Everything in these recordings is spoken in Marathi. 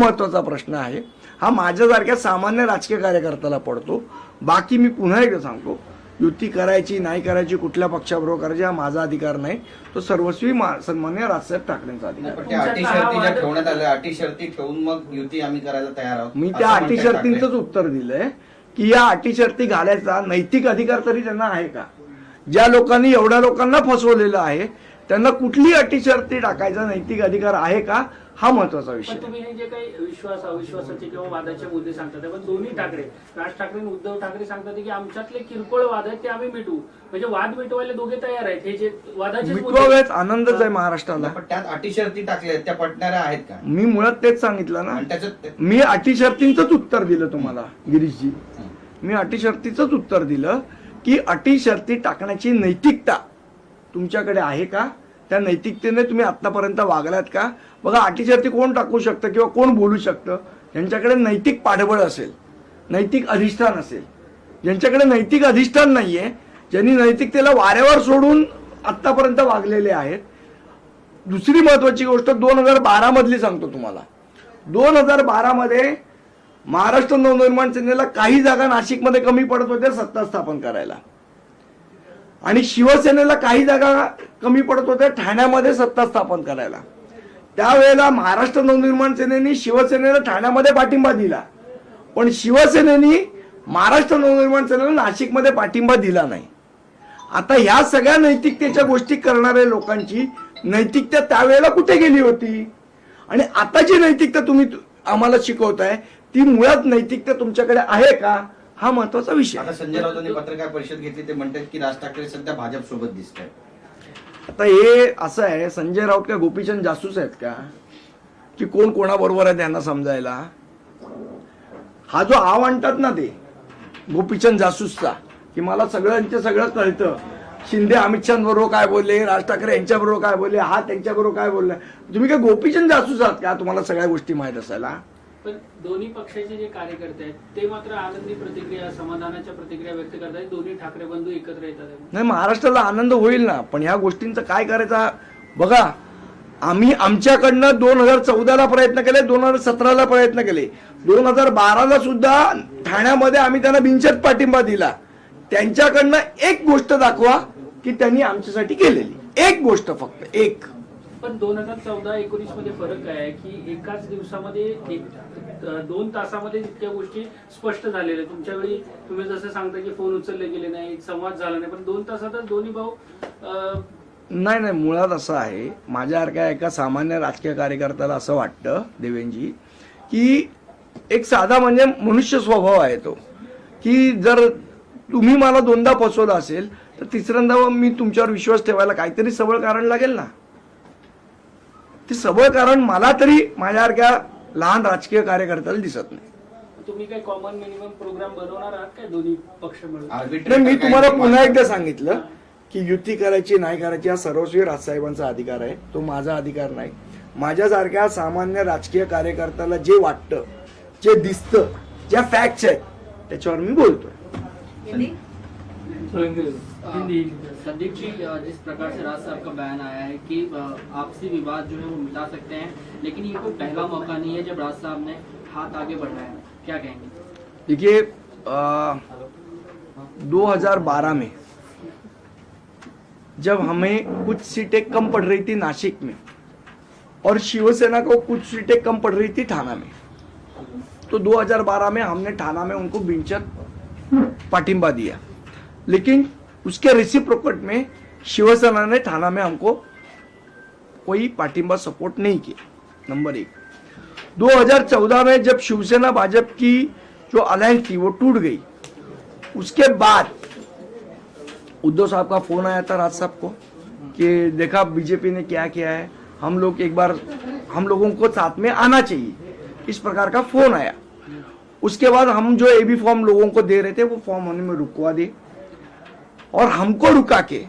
महत्त्वाचा प्रश्न आहे. हा माझ्यासारख्या सामान्य राजकीय कार्यकर्त्याला पडतो. बाकी मी पुन्हा एकदा सांगतो, युती करायची नाही करायची, कुठल्या पक्षाबरोबर करायची हा माझा अधिकार नाही, तो सर्वस्वी सन्मान्य राजसाहेब ठाकरेंचा अधिकार. पण त्या अटी शर्ती ज्या ठेवण्यात आल्या, अटी शर्ती ठेवून मग युती आम्ही करायला तयार आहोत. मी त्या अटी शर्तींचंच उत्तर दिलंय की या अटी शर्ती घालायचा नैतिक अधिकार तरी त्यांना आहे का? ज्या लोकांनी एवढ्या लोकांना फसवलेलं आहे त्यांना कुठली अटी शर्ती टाकायचा नैतिक अधिकार आहे का, हा महत्वाचा विषय. तुम्ही हे जे काही विश्वास अविश्वासाचे किंवा वादाचे मुद्दे सांगतात, पण दोन्ही ठाकरे, राज ठाकरे आणि उद्धव ठाकरे सांगतात की आमच्यातले किरकोळ वाद आहेत ते आम्ही मिटवू, म्हणजे वाद मिटवायला दोघे तयार आहेत. हे जे वादाचे मिटवावेत, आनंदच आहे महाराष्ट्राला. पण त्यात अटी शर्ती टाकल्या त्या पटणाऱ्या आहेत का? मी मुळात तेच सांगितलं ना, त्याच्यात मी अटी शर्तींचंच उत्तर दिलं तुम्हाला गिरीशजी. मी अटी शर्तीचंच उत्तर दिलं की अटी शर्ती टाकण्याची नैतिकता तुमच्याकडे आहे का, त्या नैतिकतेने तुम्ही आतापर्यंत वागलात का? बघा, अटी शर्ती कोण टाकू शकतं किंवा कोण बोलू शकतं? ज्यांच्याकडे नैतिक पाठबळ असेल, नैतिक अधिष्ठान असेल. ज्यांच्याकडे नैतिक अधिष्ठान नाहीये, ज्यांनी नैतिकतेला वाऱ्यावर सोडून आतापर्यंत वागलेले आहेत. दुसरी महत्वाची गोष्ट 2012 मधली सांगतो तुम्हाला. 2012 मध्ये महाराष्ट्र नवनिर्माण सेनेला काही जागा नाशिकमध्ये कमी पडत होत्या सत्ता स्थापन करायला, आणि शिवसेनेला काही जागा कमी पडत होत्या ठाण्यामध्ये सत्ता स्थापन करायला. त्यावेळेला महाराष्ट्र नवनिर्माण सेनेने शिवसेनेला ठाण्यामध्ये पाठिंबा दिला, पण शिवसेनेने महाराष्ट्र नवनिर्माण सेनेला नाशिकमध्ये पाठिंबा दिला नाही. आता ह्या सगळ्या नैतिकतेच्या गोष्टी करणाऱ्या लोकांची नैतिकता त्यावेळेला कुठे गेली होती? आणि आता जी नैतिकता तुम्ही आम्हाला शिकवताय ती मुळात नैतिकता तुमच्याकडे आहे का, हा महत्वाचा विषय. आता संजय राऊतांनी पत्रकार परिषद घेतली, ते म्हणतात की राज ठाकरे सध्या भाजप सोबत दिसत आहेत. आता हे असं आहे, संजय राऊत का गोपीचंद जासूस आहेत का की कोण कोणाबरोबर आहे त्यांना समजायला? हा जो आव आणतात ना ते गोपीचंद जासूसचा, की मला सगळ्यांचे सगळं कळतं, शिंदे अमित शहा बरोबर काय बोलले, राज ठाकरे यांच्या बरोबर काय बोलले, हा त्यांच्या बरोबर काय बोलला. तुम्ही काय गोपीचंद जासूस आहात का तुम्हाला सगळ्या गोष्टी माहीत असायला? पण दोन्ही पक्षाचे जे कार्यकर्ते आहेत ते मात्र आनंदी प्रतिक्रिया, समाधानाच्या प्रतिक्रिया व्यक्त करतात. दोन्ही ठाकरे बंधू एकत्र येतात. नाही, महाराष्ट्राला आनंद होईल ना, पण ह्या गोष्टींचा काय करायचा बघा. आम्ही आमच्याकडनं 2014ला प्रयत्न केले, 2017ला प्रयत्न केले, 2012ला सुद्धा ठाण्यामध्ये आम्ही त्यांना बिनशर्त पाठिंबा दिला. त्यांच्याकडनं एक गोष्ट दाखवा की त्यांनी आमच्यासाठी केलेली, एक गोष्ट, फक्त एक. पण 2014-19 मध्ये फरक आहे की एकाच दिवसामध्ये 2 तासामध्ये इतक्या गोष्टी स्पष्ट झालेल्या. तुमच्या वेळी तुम्ही जसं सांगता की फोन उचलले गेले नाही, संवाद झाला नाही, पण 2 तासातच दोन्ही भाऊ नाही, मुळात असं आहे, माझ्यासारख्या एका सामान्य राजकीय कार्यकर्त्याला असं वाटतं देवेंजी की एक साधा म्हणजे मनुष्य स्वभाव आहे तो, की जर तुम्ही मला 2दा फसवलं असेल तर तिसऱ्यांदा मी तुमच्यावर विश्वास ठेवायला काहीतरी सबळ कारण लागेल ना. ते सबळ कारण मला तरी माझ्यासारख्या लहान राजकीय कार्यकर्त्याला दिसत नाही. तुम्ही काय कॉमन मिनिमम प्रोग्राम बनवणार आहात काय दोन्ही पक्ष मिळून? नाही, मी तुम्हाला पुन्हा एकदा सांगितलं की युती करायची नाही करायची हा सर्वस्वी राजसाहेबांचा अधिकार आहे, तो माझा अधिकार नाही. माझ्यासारख्या सामान्य राजकीय कार्यकर्त्याला जे वाटतं, जे दिसतं, ज्या फॅक्ट्स आहेत त्याच्यावर मी बोलतोय. संदीप जी, जिस प्रकार से राज साहब का बयान आया है कि आपसी विवाद जो है वो मिटा सकते हैं, लेकिन ये कोई पहला मौका नहीं है जब राज साहब ने हाथ आगे बढ़ाया है, क्या कहेंगे? देखिए 2012 में जब हमें कुछ सीटें कम पड़ रही थी नासिक में और शिवसेना को कुछ सीटें कम पड़ रही थी ठाणा में, तो 2012 में हमने ठाणा में उनको बिनशर्त पाठिंबा दिया, लेकिन उसके रेसिप्रोकेट में शिवसेना ने ठाणा में हमको कोई पाठिंबा सपोर्ट नहीं किया. नंबर 1. 2014 में जब शिवसेना भाजपा की जो अलायंस थी वो टूट गई, उसके बाद उद्धव साहब का फोन आया था राज साहब को कि देखा बीजेपी ने क्या किया है, हम लोग एक बार, हम लोगों को साथ में आना चाहिए, इस प्रकार का फोन आया. उसके बाद हम जो एबी फॉर्म लोगों को दे रहे थे वो फॉर्म होने में रुकवा दिए, और हमको रुका के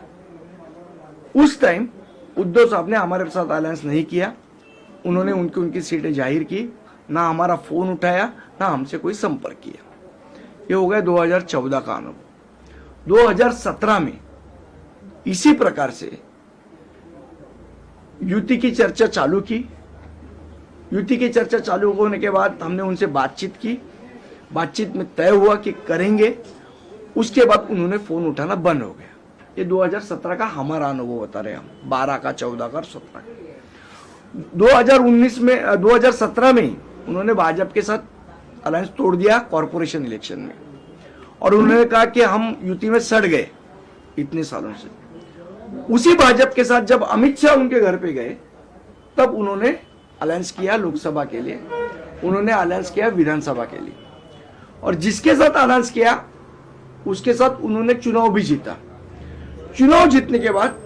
उस टाइम उद्धव साहब ने हमारे साथ अलायंस नहीं किया. उन्होंने उनकी सीटें जाहिर की, ना हमारा फोन उठाया, ना हमसे कोई संपर्क किया. ये हो गया 2014 का अनुभव. 2017 में इसी प्रकार से युति की चर्चा चालू की, युति की चर्चा चालू होने के बाद हमने उनसे बातचीत की, बातचीत में तय हुआ कि करेंगे। उसके बाद उन्होंने फोन उठाना बंद हो गया। ये 2017 का हमारा अनुभव बता रहे हम, 12 का, 14 का और 17 का। 2017 में उन्होंने भाजपा के साथ अलायंस तोड़ दिया कॉरपोरेशन इलेक्शन में, और उन्होंने कहा कि हम युति में सड़ गए इतने सालों से। उसी भाजपा के साथ जब अमित शाह उनके घर पे गए तब उन्होंने अलायंस किया लोकसभा के लिए, उन्होंने अलायंस किया विधानसभा के लिए, और जिसके साथ अलायंस किया उसके साथ उन्होंने चुनाव भी जीता। चुनाव जीतने के बाद